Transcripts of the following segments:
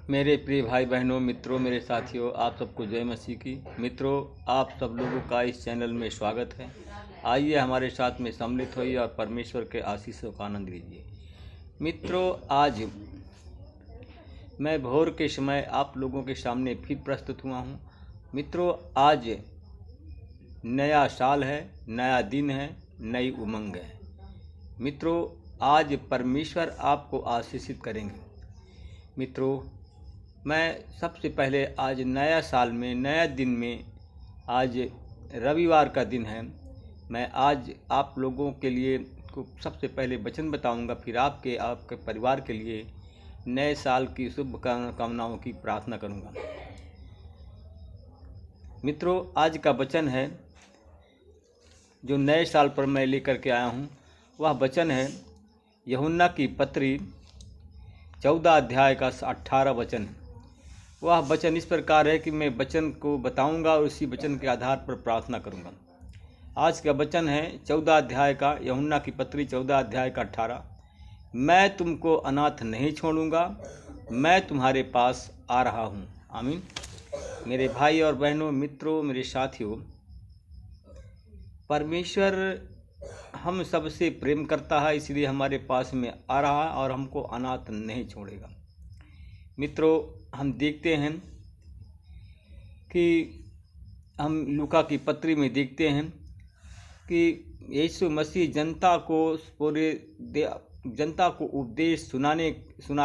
मेरे प्रिय भाई बहनों, मित्रों, मेरे साथियों, आप सबको जय मसीह की। मित्रों, आप सब लोगों का इस चैनल में स्वागत है। आइए हमारे साथ में सम्मिलित होइए और परमेश्वर के आशीषों का आनंद लीजिए। मित्रों, आज मैं भोर के समय आप लोगों के सामने फिर प्रस्तुत हुआ हूँ। मित्रों, आज नया साल है, नया दिन है, नई उमंग है। मित्रों, आज परमेश्वर आपको आशीषित करेंगे। मित्रों, मैं सबसे पहले आज नया साल में, नया दिन में, आज रविवार का दिन है। मैं आज आप लोगों के लिए को सबसे पहले वचन बताऊंगा, फिर आपके परिवार के लिए नए साल की शुभकामनाओं की प्रार्थना करूंगा। मित्रों, आज का वचन है जो नए साल पर मैं लेकर के आया हूं, वह वचन है यूहन्ना की पत्री 14 अध्याय का 18 वचन है। वह वचन इस प्रकार है कि मैं वचन को बताऊंगा और उसी वचन के आधार पर प्रार्थना करूंगा। आज का वचन है 14 अध्याय का, यूहन्ना की पत्री 14 अध्याय का 18। मैं तुमको अनाथ नहीं छोड़ूंगा, मैं तुम्हारे पास आ रहा हूँ। आमीन। मेरे भाई और बहनों, मित्रों, मेरे साथियों, परमेश्वर हम सबसे प्रेम करता है, इसलिए हमारे पास में आ रहा है और हमको अनाथ नहीं छोड़ेगा। मित्रों, हम देखते हैं कि हम लूका की पत्री में देखते हैं कि यीशु मसीह जनता को उपदेश सुना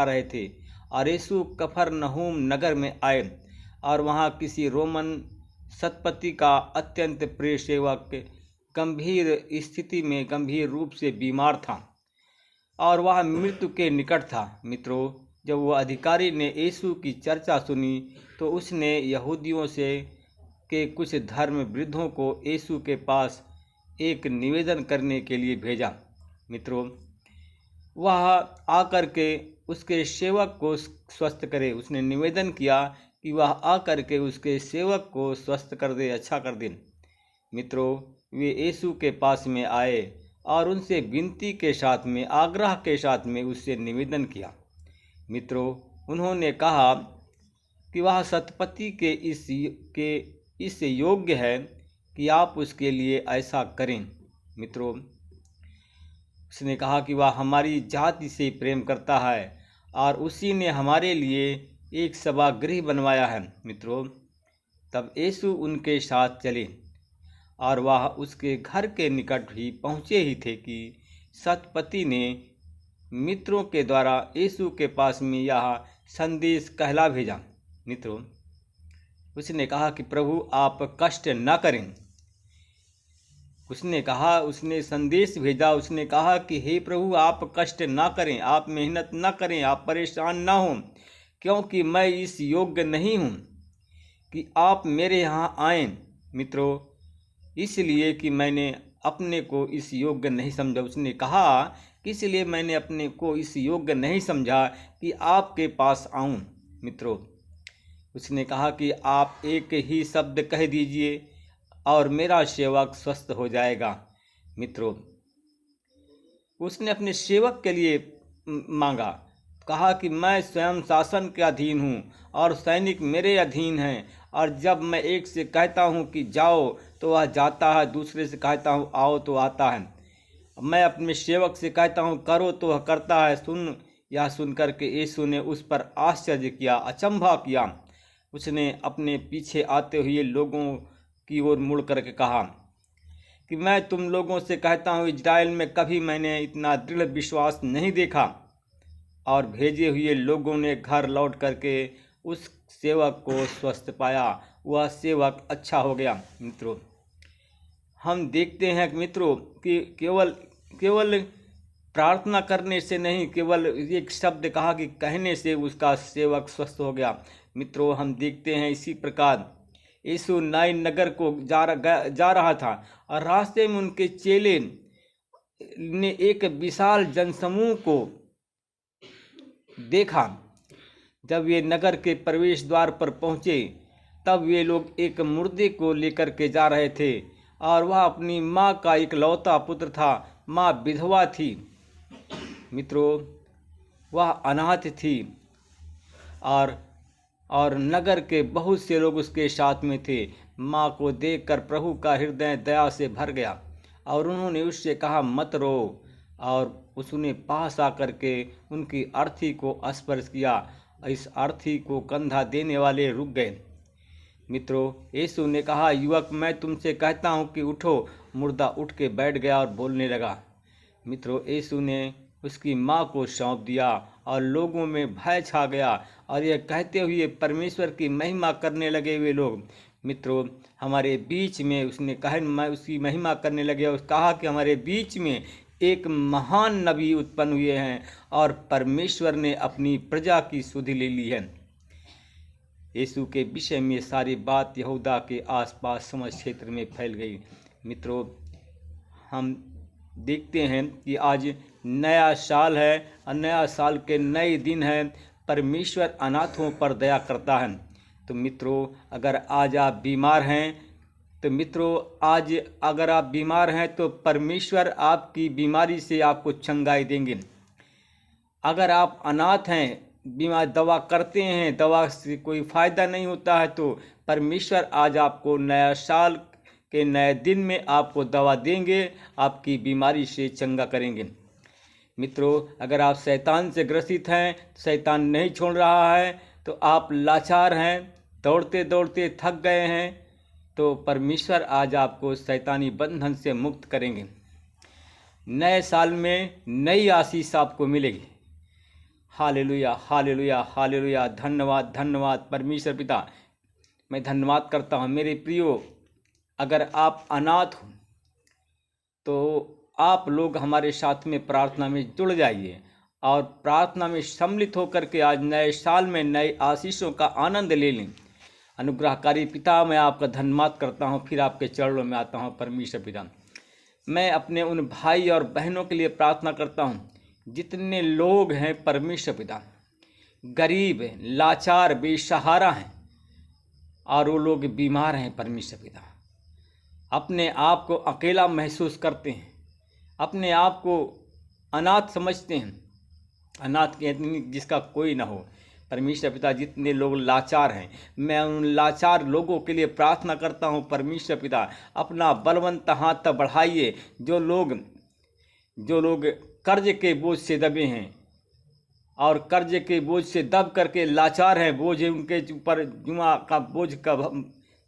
रहे थे और यीशु कफरनहूम नगर में आए और वहाँ किसी रोमन शतपति का अत्यंत प्रिय सेवक गंभीर स्थिति में गंभीर रूप से बीमार था और वह मृत्यु के निकट था। मित्रों, जब वह अधिकारी ने यीशु की चर्चा सुनी तो उसने यहूदियों के कुछ धर्म वृद्धों को यीशु के पास एक निवेदन करने के लिए भेजा। मित्रों, वह आकर के उसके सेवक को स्वस्थ करे। उसने निवेदन किया कि वह आकर के उसके सेवक को स्वस्थ कर दे, अच्छा कर दे। मित्रों, वे यीशु के पास में आए और उनसे विनती के साथ में, आग्रह के साथ में उससे निवेदन किया। मित्रों, उन्होंने कहा कि वह शतपति के इस योग्य है कि आप उसके लिए ऐसा करें। मित्रों, उसने कहा कि वह हमारी जाति से प्रेम करता है और उसी ने हमारे लिए एक सभागृह बनवाया है। मित्रों, तब यीशु उनके साथ चले और वह उसके घर के निकट ही पहुँचे ही थे कि शतपति ने मित्रों के द्वारा यीशु के पास में यह संदेश कहला भेजा। मित्रों, उसने कहा कि प्रभु, आप कष्ट न करें। उसने संदेश भेजा, उसने कहा कि हे प्रभु, आप कष्ट ना करें, आप मेहनत ना करें, आप परेशान ना हों, क्योंकि मैं इस योग्य नहीं हूँ कि आप मेरे यहाँ आएँ। मित्रों, इसलिए कि मैंने अपने को इस योग्य नहीं समझा। उसने कहा कि इसलिए मैंने अपने को इस योग्य नहीं समझा कि आपके पास आऊं। मित्रों, उसने कहा कि आप एक ही शब्द कह दीजिए और मेरा सेवक स्वस्थ हो जाएगा। मित्रों, उसने अपने सेवक के लिए मांगा, कहा कि मैं स्वयं शासन के अधीन हूँ और सैनिक मेरे अधीन हैं, और जब मैं एक से कहता हूँ कि जाओ तो वह जाता है, दूसरे से कहता हूँ आओ तो आता है, मैं अपने सेवक से कहता हूँ करो तो वह करता है। सुन करके यीशु ने उस पर आश्चर्य किया, अचंभा किया। उसने अपने पीछे आते हुए लोगों की ओर मुड़ करके कहा कि मैं तुम लोगों से कहता हूँ, इजराइल में कभी मैंने इतना दृढ़ विश्वास नहीं देखा। और भेजे हुए लोगों ने घर लौट करके उस सेवक को स्वस्थ पाया, वह सेवक अच्छा हो गया। मित्रों, हम देखते हैं मित्रों कि केवल प्रार्थना करने से नहीं, केवल एक शब्द कहा कि कहने से उसका सेवक स्वस्थ हो गया। मित्रों, हम देखते हैं इसी प्रकार यीशु नाइन नगर को जा रहा था और रास्ते में उनके चेले ने एक विशाल जनसमूह को देखा। जब वे नगर के प्रवेश द्वार पर पहुंचे तब वे लोग एक मुर्दे को लेकर के जा रहे थे और वह अपनी माँ का इकलौता पुत्र था। माँ विधवा थी। मित्रों, वह अनाथ थी और और नगर के बहुत से लोग उसके साथ में थे। माँ को देखकर प्रभु का हृदय दया से भर गया और उन्होंने उससे कहा, मत रो। और उसने पास आकर के उनकी अर्थी को स्पर्श किया। इस अर्थी को कंधा देने वाले रुक गए। मित्रों, यीशु ने कहा, युवक, मैं तुमसे कहता हूँ कि उठो। मुर्दा उठ के बैठ गया और बोलने लगा। मित्रों, यीशु ने उसकी माँ को सौंप दिया और लोगों में भय छा गया और यह कहते हुए परमेश्वर की महिमा करने लगे वे लोग। मित्रों, हमारे बीच में उसने कहा, मैं उसकी महिमा करने लगे और कहा कि हमारे बीच में एक महान नबी उत्पन्न हुए हैं और परमेश्वर ने अपनी प्रजा की सुधि ले ली है। यीशु के विषय में सारी बात यहूदा के आसपास समस्त क्षेत्र में फैल गई। मित्रों, हम देखते हैं कि आज नया साल है और नया साल के नए दिन है। परमेश्वर अनाथों पर दया करता है। तो मित्रों, अगर आज आप बीमार हैं तो मित्रों, आज अगर आप बीमार हैं तो परमेश्वर आपकी बीमारी से आपको चंगाई देंगे। अगर आप अनाथ हैं, बीमार दवा करते हैं, दवा से कोई फ़ायदा नहीं होता है, तो परमेश्वर आज आपको नया साल के नए दिन में आपको दवा देंगे, आपकी बीमारी से चंगा करेंगे। मित्रों, अगर आप शैतान से ग्रसित हैं, शैतान नहीं छोड़ रहा है, तो आप लाचार हैं, दौड़ते दौड़ते थक गए हैं, तो परमेश्वर आज आपको शैतानी बंधन से मुक्त करेंगे। नए साल में नई आशीष आपको मिलेगी। Hallelujah, hallelujah, hallelujah. धन्यवाद, धन्यवाद परमेश्वर पिता। मैं धन्यवाद करता हूँ। मेरे प्रियो, अगर आप अनाथ हो तो आप लोग हमारे साथ में प्रार्थना में जुड़ जाइए और प्रार्थना में सम्मिलित होकर के आज नए साल में नए आशीषों का आनंद ले लें। अनुग्रहकारी पिता, मैं आपका धन्यवाद करता हूँ, फिर आपके चरणों में आता हूँ। परमेश्वर पिता, मैं अपने उन भाई और बहनों के लिए प्रार्थना करता हूँ जितने लोग हैं परमेश्वर पिता, गरीब, लाचार, बेसहारा हैं और वो लोग बीमार हैं। परमेश्वर पिता, अपने आप को अकेला महसूस करते हैं, अपने आप को अनाथ समझते हैं, अनाथ कहते जिसका कोई ना हो। परमेश्वर पिता, जितने लोग लाचार हैं, मैं उन लाचार लोगों के लिए प्रार्थना करता हूँ। परमेश्वर पिता, अपना बलवंत हाथ बढ़ाइए। जो लोग कर्ज के बोझ से दबे हैं और कर्ज के बोझ से दब करके लाचार हैं, बोझ उनके ऊपर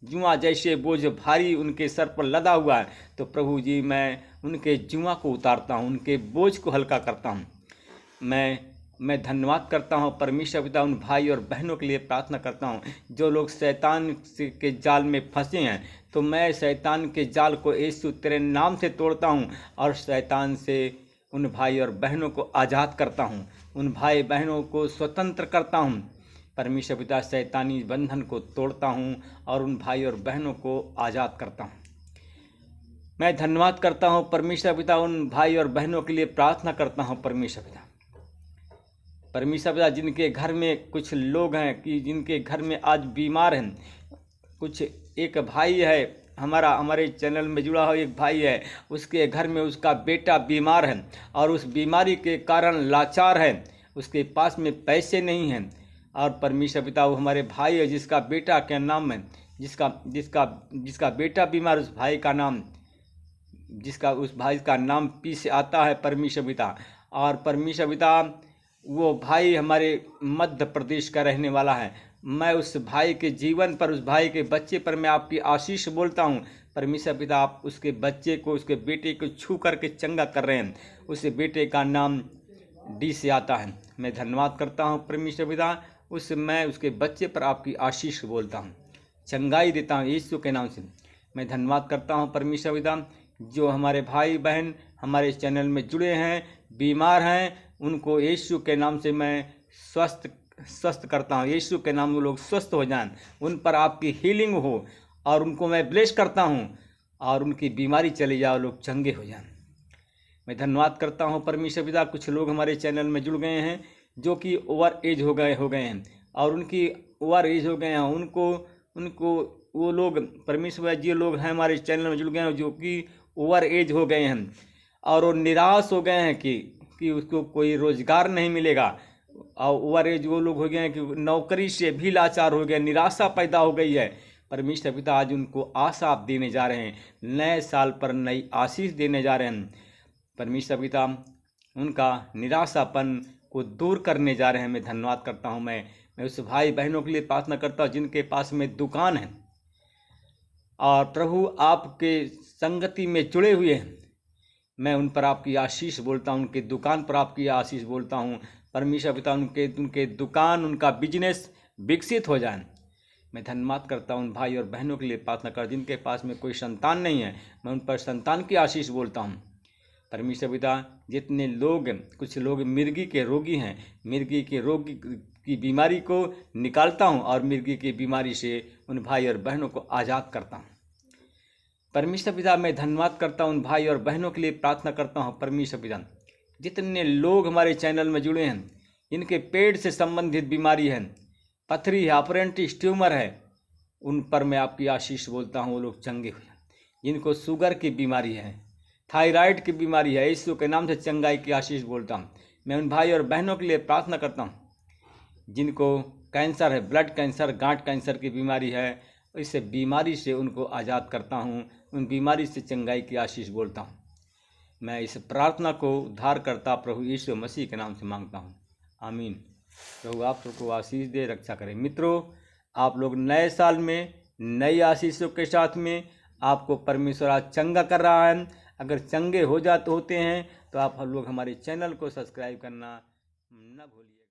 जुआ जैसे बोझ भारी उनके सर पर लदा हुआ है, तो प्रभु जी, मैं उनके जुआ को उतारता हूँ, उनके बोझ को हल्का करता हूँ। मैं धन्यवाद करता हूँ परमेश्वर पिता। उन भाई और बहनों के लिए प्रार्थना करता हूँ जो लोग शैतान के जाल में फंसे हैं, तो मैं शैतान के जाल को यीशु तेरे नाम से तोड़ता हूँ और शैतान से उन भाई और बहनों को आज़ाद करता हूँ, उन भाई बहनों को स्वतंत्र करता हूँ। परमेश्वर पिता, शैतानी बंधन को तोड़ता हूँ और उन भाई और बहनों को आज़ाद करता हूँ। मैं धन्यवाद करता हूँ परमेश्वर पिता। उन भाई और बहनों के लिए प्रार्थना करता हूँ परमेश्वर पिता। परमेश्वर पिता, जिनके घर में कुछ लोग हैं कि जिनके घर में आज बीमार हैं, कुछ एक भाई है हमारे चैनल में जुड़ा हुआ एक भाई है, उसके घर में उसका बेटा बीमार है और उस बीमारी के कारण लाचार है, उसके पास में पैसे नहीं हैं। और परमेश्वर पिता, वो हमारे भाई है जिसका बेटा क्या नाम है, जिसका बेटा बीमार, उस भाई का नाम, उस भाई का नाम पी से आता है परमेश्वर पिता। और परमेश्वर पिता, वो भाई हमारे मध्य प्रदेश का रहने वाला है। मैं उस भाई के जीवन पर, उस भाई के बच्चे पर मैं आपकी आशीष बोलता हूँ परमेश्वर पिता। आप उसके बच्चे को, उसके बेटे को छू करके चंगा कर रहे हैं। उस बेटे का नाम डी से आता है। मैं धन्यवाद करता हूँ परमेश्वर पिता। मैं उसके बच्चे पर आपकी आशीष बोलता हूँ, चंगाई देता हूँ यीशु के नाम से। मैं धन्यवाद करता हूँ परमेश्वर पिता। जो हमारे भाई बहन हमारे चैनल में जुड़े हैं, बीमार हैं, उनको यीशु के नाम से मैं स्वस्थ करता हूँ। यीशु के नाम वो लोग स्वस्थ हो जाएं, उन पर आपकी हीलिंग हो और उनको मैं ब्लेस करता हूँ और उनकी बीमारी चली जाए, लोग चंगे हो जाएं। मैं धन्यवाद करता हूँ परमेश्वर पिता। कुछ लोग हमारे चैनल में जुड़ गए हैं जो कि ओवर एज हो गए हैं और उनकी ओवर एज हो गए हैं, उनको वो लोग परमेश्वर जी लोग हैं हमारे चैनल में जुड़ गए हैं जो कि ओवर एज हो गए हैं और वो निराश हो गए हैं कि उसको कोई रोज़गार नहीं मिलेगा। और ओवर एज वो लोग हो गए हैं कि नौकरी से भी लाचार हो गए, निराशा पैदा हो गई है। परमेश्वर पिता आज उनको आशा आप देने जा रहे हैं, नए साल पर नई आशीष देने जा रहे हैं। परमेश्वर पिता उनका निराशापन को दूर करने जा रहे हैं। मैं धन्यवाद करता हूँ। मैं उस भाई बहनों के लिए प्रार्थना करता हूँ जिनके पास में दुकान है और प्रभु आपके संगति में जुड़े हुए हैं। मैं उन पर आपकी आशीष बोलता हूँ, उनके दुकान पर आपकी आशीष बोलता हूँ। परमेश्वर पिता उनके दुकान, उनका बिजनेस विकसित हो जाए। मैं धन्यवाद करता हूँ उन भाई और बहनों के लिए प्रार्थना कर जिनके पास में कोई संतान नहीं है, मैं उन पर संतान की आशीष बोलता हूँ। परमेश्वर पिता जितने लोग, कुछ लोग मिर्गी के रोगी हैं, मिर्गी के रोग की बीमारी को निकालता हूँ और मिर्गी की बीमारी से उन भाई और बहनों को आज़ाद करता हूँ। परमेश्वर पिता मैं धन्यवाद करता हूँ उन भाई और बहनों के लिए प्रार्थना करता हूँ। परमेश्वर पिता जितने लोग हमारे चैनल में जुड़े हैं, इनके पेट से संबंधित बीमारी है, पथरी है, अपेंडिक्स ट्यूमर है, उन पर मैं आपकी आशीष बोलता हूँ। वो लोग चंगे हुए हैं। जिनको शुगर की बीमारी है, थायराइड की बीमारी है, यीशु के नाम से चंगाई की आशीष बोलता हूँ। मैं उन भाई और बहनों के लिए प्रार्थना करता हूँ जिनको कैंसर है, ब्लड कैंसर, गांठ कैंसर की बीमारी है, इस बीमारी से उनको आज़ाद करता हूँ। उन बीमारी से चंगाई की आशीष बोलता हूँ। मैं इस प्रार्थना को उद्धार करता प्रभु यीशु मसीह के नाम से मांगता हूँ, आमीन। प्रभु आप सबको आशीष दे, रक्षा करें। मित्रों, आप लोग नए साल में नई आशीषों के साथ में आपको परमेश्वर आज चंगा कर रहा है। अगर चंगे होते हैं तो आप लोग हमारे चैनल को सब्सक्राइब करना न भूलिए।